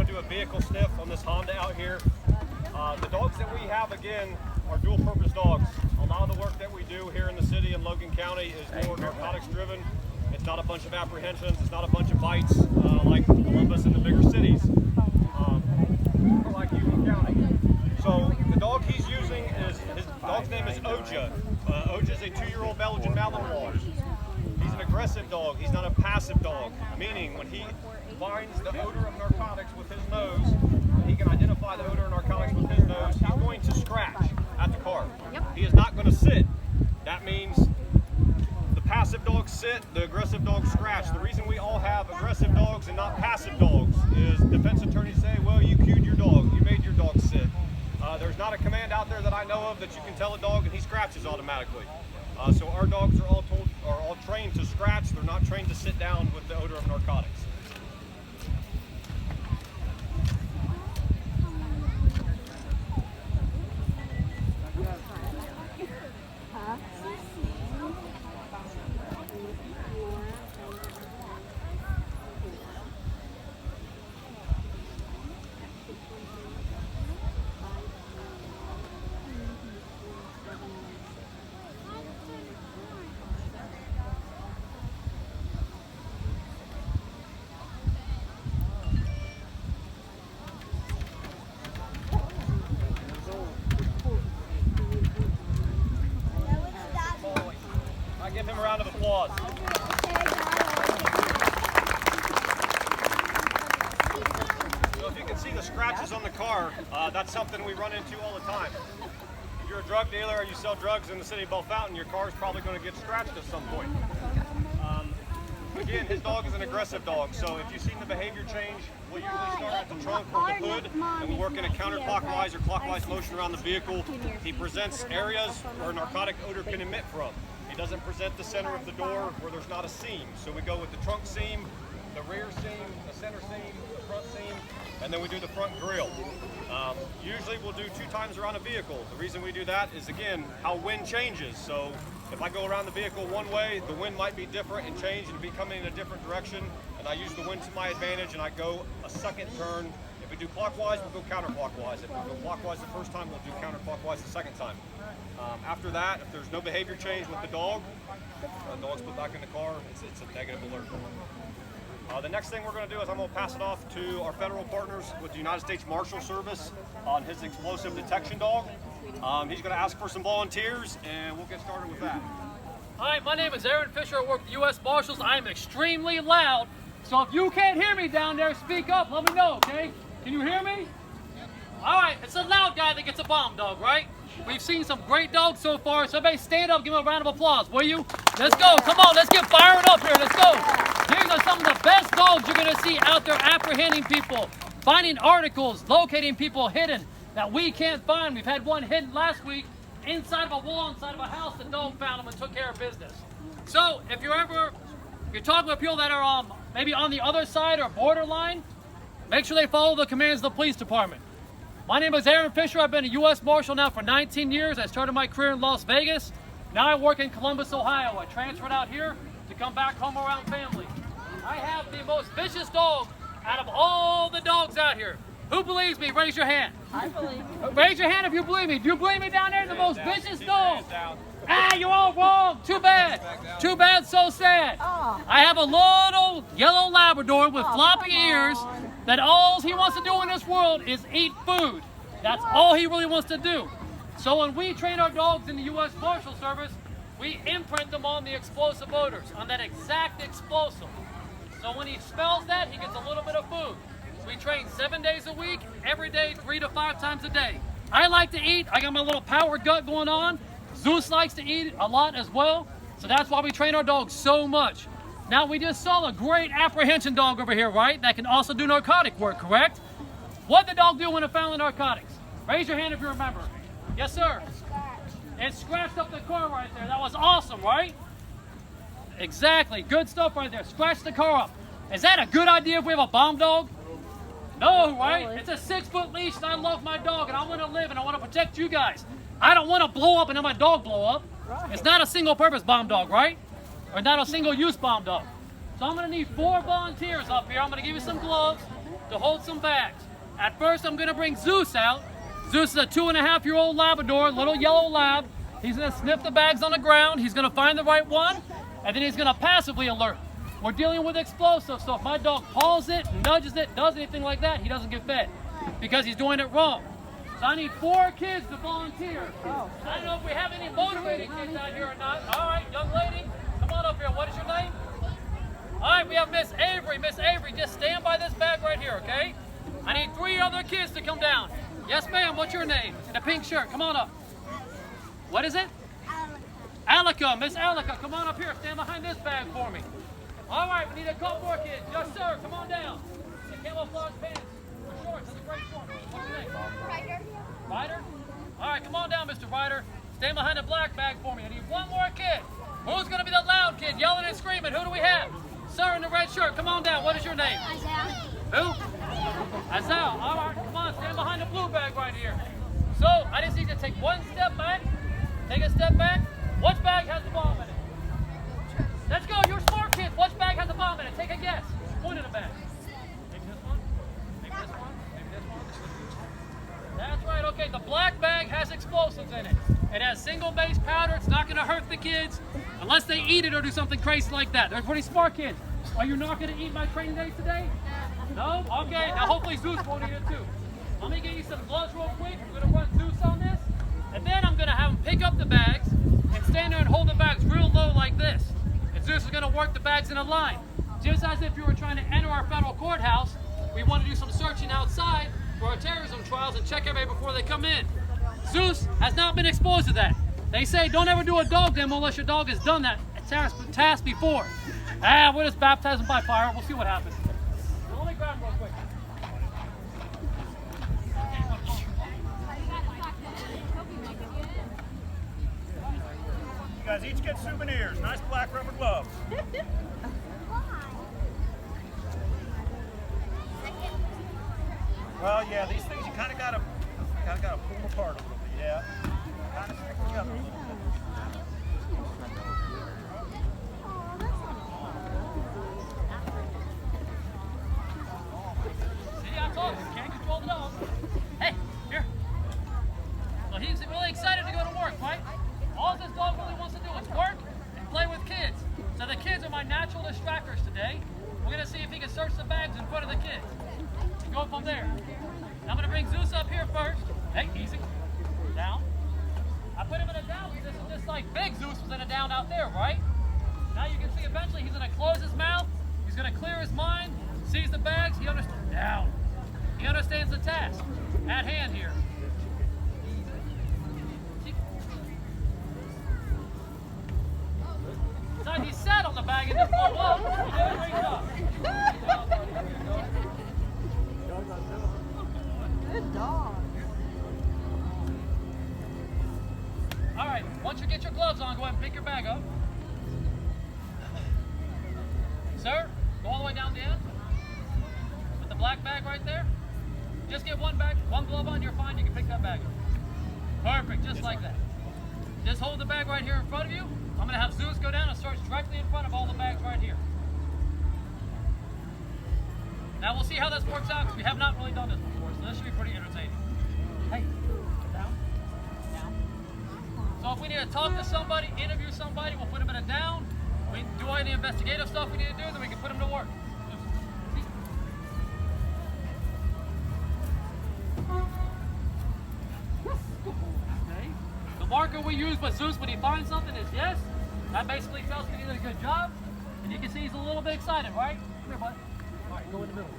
do a vehicle sniff on this Honda out here. The dogs that we have, again, are dual purpose dogs. A lot of the work that we do here in the city in Logan County is more narcotics driven. It's not a bunch of apprehensions, it's not a bunch of bites like Columbus and the bigger cities, or like Union County. So the dog he's using his dog's name is Oja. Oja is a 2-year-old Belgian Malinois. He's an aggressive dog, he's not a passive dog, meaning when he finds the odor of narcotics with his nose, he can identify the odor of narcotics with his nose, he's going to scratch at the car. He is not going to sit. That means the passive dogs sit, the aggressive dogs scratch. The reason we all have aggressive dogs and not passive dogs is defense attorneys say, well, you cued your dog, you made your dog sit. There's not a command out there that I know of that you can tell a dog and he scratches automatically. So our dogs are all trained to scratch. They're not trained to sit down with the odor of narcotics. Give him a round of applause. So if you can see the scratches on the car, that's something we run into all the time. If you're a drug dealer or you sell drugs in the city of Bellefontaine, your car is probably going to get scratched at some point. Again, his dog is an aggressive dog, so if you've seen the behavior change, we'll usually start at the trunk or the hood, and we work in a counterclockwise or clockwise motion around the vehicle. He presents areas where narcotic odor can emit from. He doesn't present the center of the door where there's not a seam. So we go with the trunk seam, the rear seam, the center seam, the front seam, and then we do the front grille. Usually we'll do 2 times around a vehicle. The reason we do that is, again, how wind changes. So if I go around the vehicle one way, the wind might be different and change and be coming in a different direction, and I use the wind to my advantage and I go a second turn. If we do clockwise, we'll go counterclockwise. If we go clockwise the first time, we'll do counterclockwise the second time. After that, if there's no behavior change with the dog's put back in the car, it's a negative alert. The next thing we're going to do is I'm going to pass it off to our federal partners with the United States Marshal Service on his explosive detection dog. He's going to ask for some volunteers, and we'll get started with that. Hi, my name is Aaron Fisher. I work with the U.S. Marshals. I am extremely loud, so if you can't hear me down there, speak up. Let me know, okay? Can you hear me? All right, it's a loud guy that gets a bomb dog, right? We've seen some great dogs so far, so everybody stand up, give them a round of applause, will you? Let's go, come on, let's get fired up here, let's go. These are some of the best dogs you're gonna see out there apprehending people, finding articles, locating people hidden that we can't find. We've had one hidden last week inside of a wall, inside of a house. The dog found him and took care of business. So if you're talking with people that are maybe on the other side or borderline, make sure they follow the commands of the police department. My name is Aaron Fisher. I've been a U.S. Marshal now for 19 years. I started my career in Las Vegas. Now I work in Columbus, Ohio. I transferred out here to come back home around family. I have the most vicious dog out of all the dogs out here. Who believes me? Raise your hand. I believe you. Raise your hand if you believe me. Do you believe me down there? The most vicious dog. Ah, you're all wrong. Too bad. Too bad, so sad. Oh. I have a little yellow Labrador with floppy ears that all he wants to do in this world is eat food. That's all he really wants to do. So when we train our dogs in the U.S. Marshal Service, we imprint them on the explosive odors, on that exact explosive. So when he smells that, he gets a little bit of food. We train 7 days a week, every day, 3 to 5 times a day. I like to eat. I got my little power gut going on. Zeus likes to eat a lot as well. So that's why we train our dogs so much. Now, we just saw a great apprehension dog over here, right? That can also do narcotic work, correct? What did the dog do when it found the narcotics? Raise your hand if you remember. Yes, sir. It scratched up the car right there. That was awesome, right? Exactly. Good stuff right there. Scratch the car up. Is that a good idea if we have a bomb dog? No, right? Really? It's a 6-foot leash, and I love my dog, and I want to live, and I want to protect you guys. I don't want to blow up and have my dog blow up. Right. It's not a single-purpose bomb dog, right? Or not a single-use bomb dog. So I'm going to need 4 volunteers up here. I'm going to give you some gloves. to hold some bags. At first, I'm gonna bring Zeus out. Zeus is a 2.5-year-old Labrador, little yellow lab. He's gonna sniff the bags on the ground. He's gonna find the right one, and then he's gonna passively alert. We're dealing with explosives, so if my dog paws it, nudges it, does anything like that, he doesn't get fed because he's doing it wrong. So I need 4 kids to volunteer. I don't know if we have any motivated kids out here or not. All right, young lady, come on up here. What is your name? All right, we have Miss Avery. Miss Avery, just stand by this bag right here, okay? I need 3 other kids to come down. Yes, ma'am. What's your name? In a pink shirt. Come on up. What is it? Alika. Miss Alika, come on up here. Stand behind this bag for me. All right, we need a couple more kids. Yes, sir. Come on down. The camouflage pants. The shorts. The gray shorts. What's your name? Ryder. Ryder? All right, come on down, Mr. Ryder. Stand behind the black bag for me. I need 1 more kid. Who's going to be the loud kid, yelling and screaming? Who do we have? Sir in the red shirt. Come on down. What is your name? Isaiah. Who? Isaiah. All right, come on. Stand behind the blue bag right here. So, I just need to take 1 step back. Take a step back. Which bag has the bomb in it? Let's go. You're smart kids. Which bag has the bomb in it? Take a guess. Point in the bag. Maybe this one. Maybe this one. Maybe this one. That's right. Okay. The black bag has explosives in it. It has single base powder. It's not going to hurt the kids unless they eat it or do something crazy like that. They're pretty smart kids. Are you not going to eat my training day today? No? Okay. Now hopefully Zeus won't eat it too. Let me get you some gloves real quick. We're going to run Zeus on this. And then I'm going to have him pick up the bags and stand there and hold the bags real low like this. And Zeus is going to work the bags in a line. Just as if you were trying to enter our federal courthouse, we want to do some searching outside for our terrorism trials and check everybody before they come in. Zeus has not been exposed to that. They say don't ever do a dog demo unless your dog has done that task before. We'll just baptize him by fire. We'll see what happens. So let me grab him real quick. You guys each get souvenirs. Nice black rubber gloves. Well, yeah, these things you kind of gotta pull them apart a little bit. Yeah, kind of stick together a little bit. See, I told you, can't control the dog. Hey, here. Well, he's really excited to go to work, right? All this dog really wants to do is work and play with kids. So the kids are my natural distractors today. We're gonna see if he can search the bags in front of the kids. And go from there. Now I'm gonna bring Zeus up here first. Hey, easy. Down. I put him in a down because this is just like big Zeus was in a down out there, right? Now you can see eventually he's gonna close his mouth, he's gonna clear his mind, sees the bags, he understands. Down. He understands the task at hand here. So he sat on the bag and just blew up. He did a great job. Good dog. All right, once you get your gloves on, go ahead and pick your bag up. Sir, go all the way down the end. With the black bag right there. Just get one glove on, you're fine, you can pick that bag up. Perfect, just like that. Just hold the bag right here in front of you. I'm gonna have Zeus go down and search directly in front of all the bags right here. Now we'll see how this works out because we have not really done this before, so this should be pretty entertaining. Hey, down, down. So if we need to talk to somebody, interview somebody, we'll put them in a down. We do all the investigative stuff we need to do, then we can put them to work. Okay. The marker we use with Zeus when he finds something is yes. That basically tells me he did a good job. And you can see he's a little bit excited, right? Come here, bud. All right, go in the middle.